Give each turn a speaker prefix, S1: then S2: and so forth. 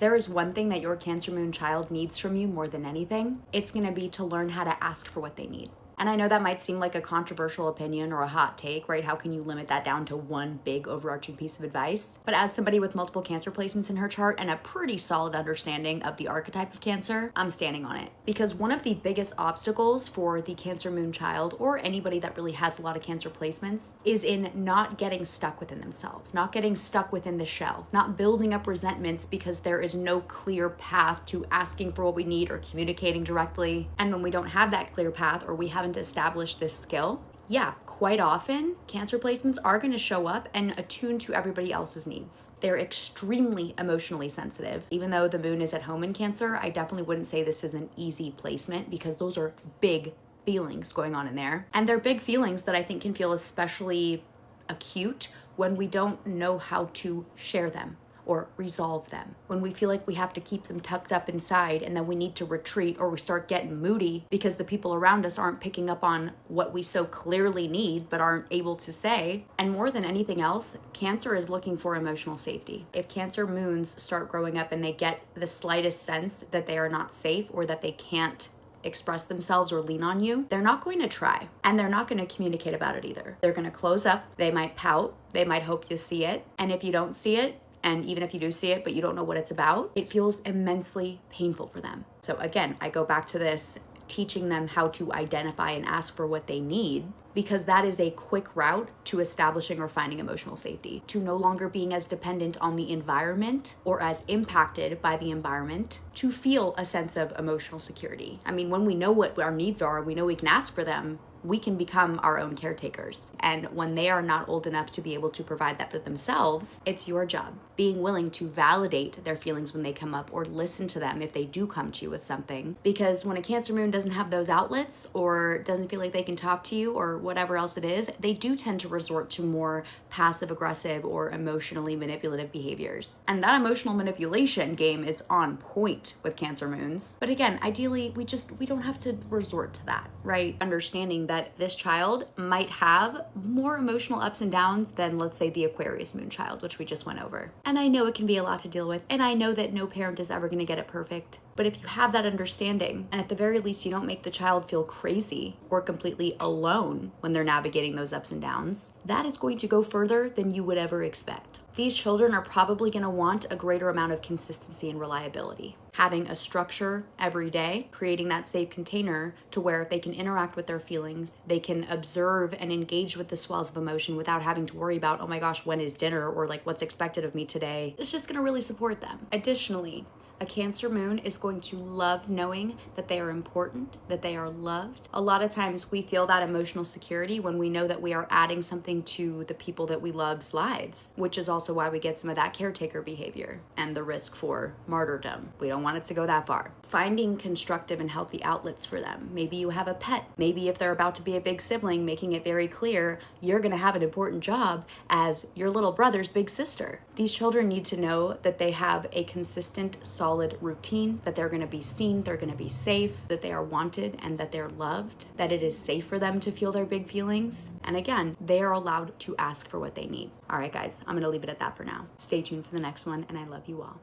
S1: there is one thing that your Cancer Moon child needs from you more than anything, it's gonna be to learn how to ask for what they need. And I know that might seem like a controversial opinion or a hot take, right? How can you limit that down to one big overarching piece of advice? But as somebody with multiple Cancer placements in her chart and a pretty solid understanding of the archetype of Cancer, I'm standing on it. Because one of the biggest obstacles for the Cancer Moon child, or anybody that really has a lot of Cancer placements, is in not getting stuck within themselves, not getting stuck within the shell, not building up resentments because there is no clear path to asking for what we need or communicating directly. And when we don't have that clear path, or we haven't established this skill, yeah, quite often Cancer placements are going to show up and attune to everybody else's needs. They're extremely emotionally sensitive. Even though the moon is at home in Cancer, I definitely wouldn't say this is an easy placement because those are big feelings going on in there. And they're big feelings that I think can feel especially acute when we don't know how to share them or resolve them. When we feel like we have to keep them tucked up inside and then we need to retreat, or we start getting moody because the people around us aren't picking up on what we so clearly need but aren't able to say. And more than anything else, Cancer is looking for emotional safety. If Cancer moons start growing up and they get the slightest sense that they are not safe or that they can't express themselves or lean on you, they're not going to try, and they're not going to communicate about it either. They're going to close up, they might pout, they might hope you see it, and if you don't see it, and even if you do see it, but you don't know what it's about, it feels immensely painful for them. So again, I go back to this, teaching them how to identify and ask for what they need, because that is a quick route to establishing or finding emotional safety, to no longer being as dependent on the environment or as impacted by the environment to feel a sense of emotional security. I mean, when we know what our needs are, we know we can ask for them, we can become our own caretakers. And when they are not old enough to be able to provide that for themselves, it's your job being willing to validate their feelings when they come up, or listen to them if they do come to you with something. Because when a Cancer moon doesn't have those outlets, or doesn't feel like they can talk to you, or whatever else it is, they do tend to resort to more passive aggressive or emotionally manipulative behaviors. And that emotional manipulation game is on point with Cancer moons. But again, ideally, we don't have to resort to that, right? Understanding that this child might have more emotional ups and downs than, let's say, the Aquarius moon child, which we just went over. And I know it can be a lot to deal with, and I know that no parent is ever going to get it perfect. But if you have that understanding, and at the very least you don't make the child feel crazy or completely alone when they're navigating those ups and downs, that is going to go further than you would ever expect. These children are probably going to want a greater amount of consistency and reliability. Having a structure every day, creating that safe container to where they can interact with their feelings, they can observe and engage with the swells of emotion without having to worry about, oh my gosh, when is dinner, or like what's expected of me today. It's just going to really support them. Additionally, a Cancer moon is going to love knowing that they are important, that they are loved. A lot of times we feel that emotional security when we know that we are adding something to the people that we love's lives, which is also why we get some of that caretaker behavior and the risk for martyrdom. We don't want it to go that far. Finding constructive and healthy outlets for them. Maybe you have a pet. Maybe if they're about to be a big sibling, making it very clear you're going to have an important job as your little brother's big sister. These children need to know that they have a consistent, solid routine, that they're going to be seen, they're going to be safe, that they are wanted, and that they're loved, that it is safe for them to feel their big feelings. And again, they are allowed to ask for what they need. All right, guys, I'm going to leave it at that for now. Stay tuned for the next one, and I love you all.